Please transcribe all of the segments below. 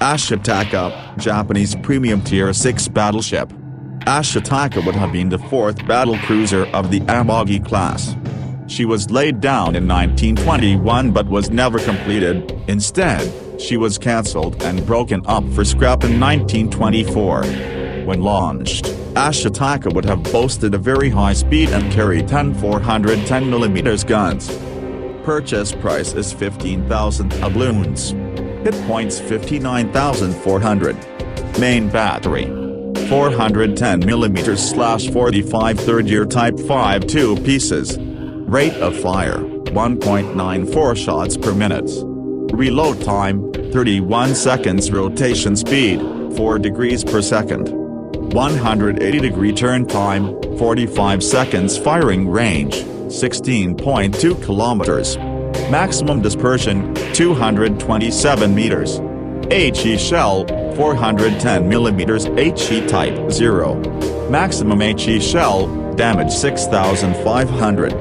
Ashitaka, Japanese premium Tier 6 battleship. Ashitaka would have been the fourth battlecruiser of the Amagi class. She was laid down in 1921 but was never completed. Instead, she was cancelled and broken up for scrap in 1924. When launched, Ashitaka would have boasted a very high speed and carried 10 410mm guns. Purchase price is 15,000 doubloons. Hit points 59,400. Main battery 410mm/45 third-year Type 5 2 pieces. Rate of fire 1.94 shots per minute. Reload time 31 seconds. Rotation speed 4 degrees per second. 180-degree turn time 45 seconds. Firing range 16.2 kilometers. Maximum dispersion 227 meters. HE shell 410mm HE Type 0. Maximum HE shell damage 6,500.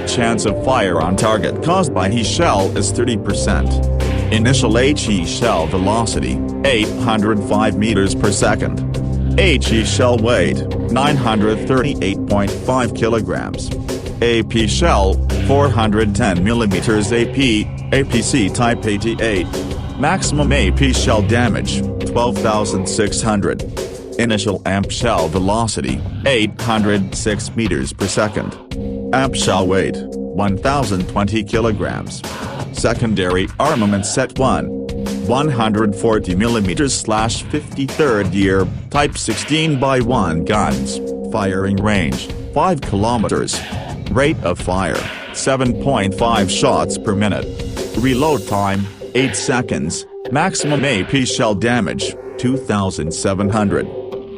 Chance of fire on target caused by HE shell is 30%. Initial HE shell velocity 805 meters per second. HE shell weight 938.5 kilograms. AP shell 410mm AP, APC Type 88. Maximum AP shell damage 12,600. Initial AMP shell velocity 806 meters per second. AMP shell weight 1,020 kilograms. Secondary armament set 1. 140mm/53rd year Type 16x1 guns. Firing range 5 kilometers. Rate of fire 7.5 shots per minute. Reload time 8 seconds. Maximum AP shell damage 2,700.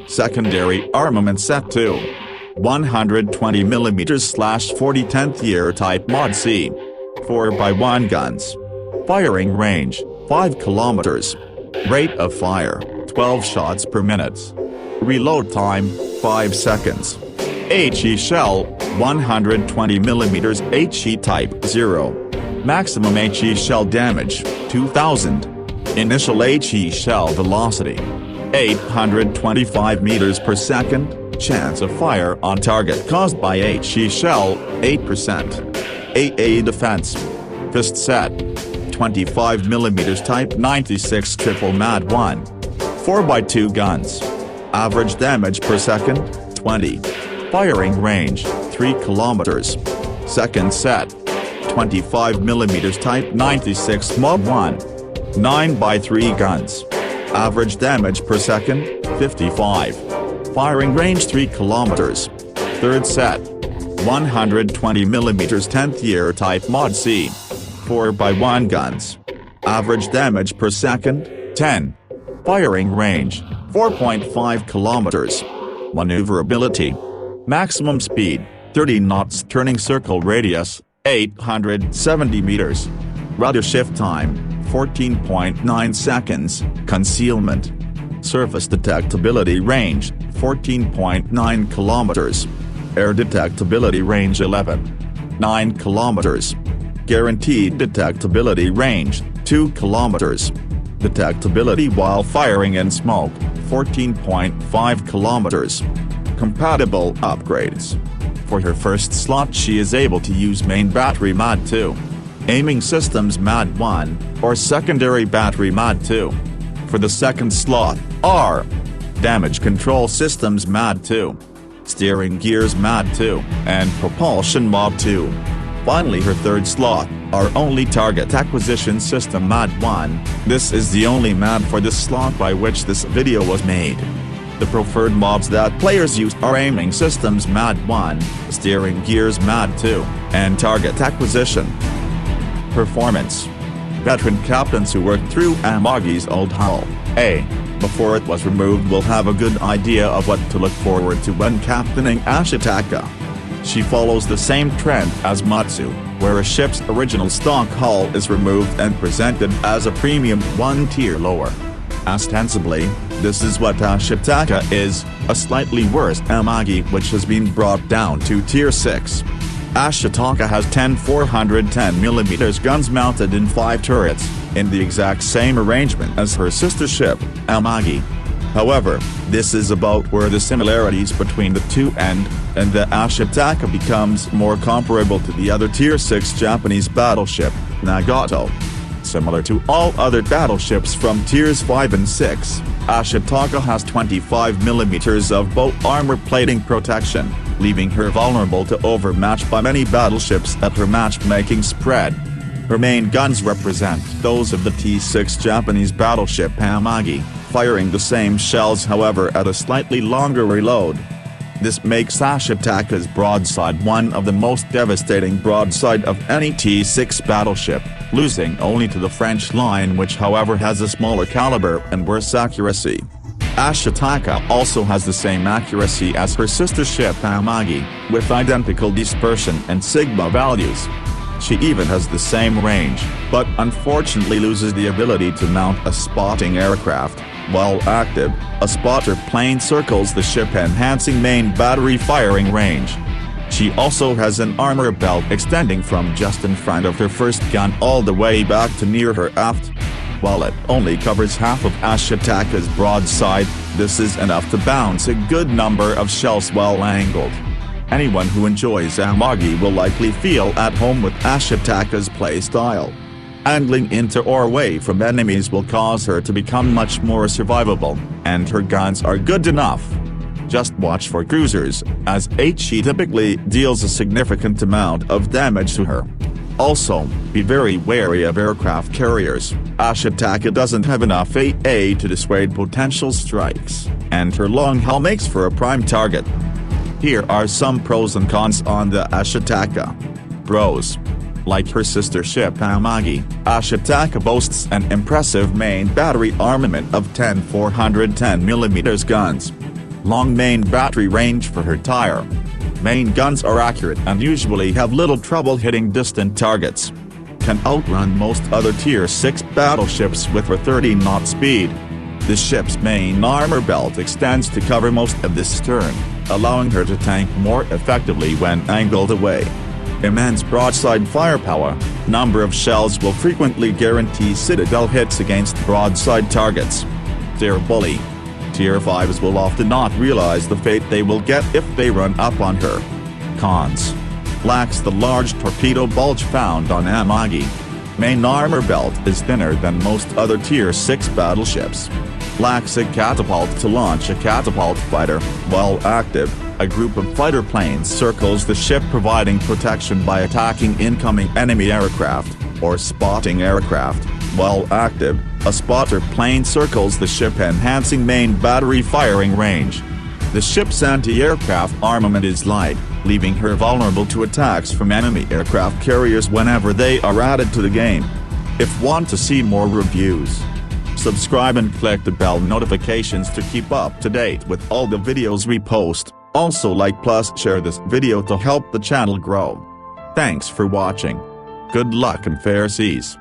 Secondary armament set 2. 120mm/40 10th year Type Mod C. 4x1 guns. Firing range 5 kilometers. Rate of fire 12 shots per minute. Reload time 5 seconds. HE shell 120mm HE Type 0. Maximum HE shell damage 2,000. Initial HE shell velocity 825 meters per second. Chance of fire on target caused by HE shell 8%. AA defense. Fist set 25mm Type 96 triple Mad 1. 4x2 guns. Average damage per second 20. Firing range 3 kilometers. Second set 25mm Type 96 Mod 1. 9x3 guns. Average damage per second 55. Firing range 3 kilometers. Third set 120mm 10th year Type Mod C. 4x1 guns. Average damage per second 10. Firing range 4.5 kilometers. Maneuverability. Maximum speed 30 knots. Turning circle radius 870 meters. Rudder shift time 14.9 seconds. Concealment. Surface detectability range 14.9 kilometers. Air detectability range 9 kilometers. Guaranteed detectability range 2 kilometers. Detectability while firing in smoke 14.5 kilometers. Compatible upgrades. For her first slot she is able to use main battery Mod 2. Aiming systems Mod 1, or secondary battery Mod 2. For the second slot, R. Damage control systems Mod 2. Steering gears Mod 2, and propulsion Mod 2. Finally her third slot, our only target acquisition system Mod 1. This is the only mod for this slot by which this video was made. The preferred mods that players use are aiming systems Mod 1, steering gears Mod 2, and target acquisition. Performance. Veteran captains who worked through Amagi's old hull, before it was removed will have a good idea of what to look forward to when captaining Ashitaka. She follows the same trend as Matsu, where a ship's original stock hull is removed and presented as a premium 1 tier lower. Ostensibly, this is what Ashitaka is, a slightly worse Amagi which has been brought down to Tier 6. Ashitaka has 10 410mm guns mounted in 5 turrets, in the exact same arrangement as her sister ship, Amagi. However, this is about where the similarities between the two end, and the Ashitaka becomes more comparable to the other Tier 6 Japanese battleship, Nagato. Similar to all other battleships from Tiers 5 and 6, Ashitaka has 25mm of boat armor plating protection, leaving her vulnerable to overmatch by many battleships at her matchmaking spread. Her main guns represent those of the T6 Japanese battleship Amagi, firing the same shells however at a slightly longer reload. This makes Ashitaka's broadside one of the most devastating broadside of any T6 battleship, losing only to the French line, which however has a smaller caliber and worse accuracy. Ashitaka also has the same accuracy as her sister ship Amagi, with identical dispersion and sigma values. She even has the same range, but unfortunately loses the ability to mount a spotting aircraft. While active, a spotter plane circles the ship, enhancing main battery firing range. She also has an armor belt extending from just in front of her first gun all the way back to near her aft. While it only covers half of Ashitaka's broadside, this is enough to bounce a good number of shells while angled. Anyone who enjoys Amagi will likely feel at home with Ashitaka's playstyle. Angling into or away from enemies will cause her to become much more survivable, and her guns are good enough. Just watch for cruisers, as HE typically deals a significant amount of damage to her. Also, be very wary of aircraft carriers. Ashitaka doesn't have enough AA to dissuade potential strikes, and her long hull makes for a prime target. Here are some pros and cons on the Ashitaka. Pros. Like her sister ship Amagi, Ashitaka boasts an impressive main battery armament of 10 410mm guns. Long main battery range for her tire. Main guns are accurate and usually have little trouble hitting distant targets. Can outrun most other Tier 6 battleships with her 30-knot speed. The ship's main armor belt extends to cover most of the stern, allowing her to tank more effectively when angled away. Immense broadside firepower. Number of shells will frequently guarantee citadel hits against broadside targets. They're bully. Tier 5s will often not realize the fate they will get if they run up on her. Cons. Lacks the large torpedo bulge found on Amagi. Main armor belt is thinner than most other Tier 6 battleships. Lacks a catapult to launch a catapult fighter. While active, a group of fighter planes circles the ship, providing protection by attacking incoming enemy aircraft, or spotting aircraft. While active, a spotter plane circles the ship, enhancing main battery firing range. The ship's anti-aircraft armament is light, leaving her vulnerable to attacks from enemy aircraft carriers whenever they are added to the game. If want to see more reviews, subscribe and click the bell notifications to keep up to date with all the videos we post. Also like plus share this video to help the channel grow. Thanks for watching. Good luck and fair seas.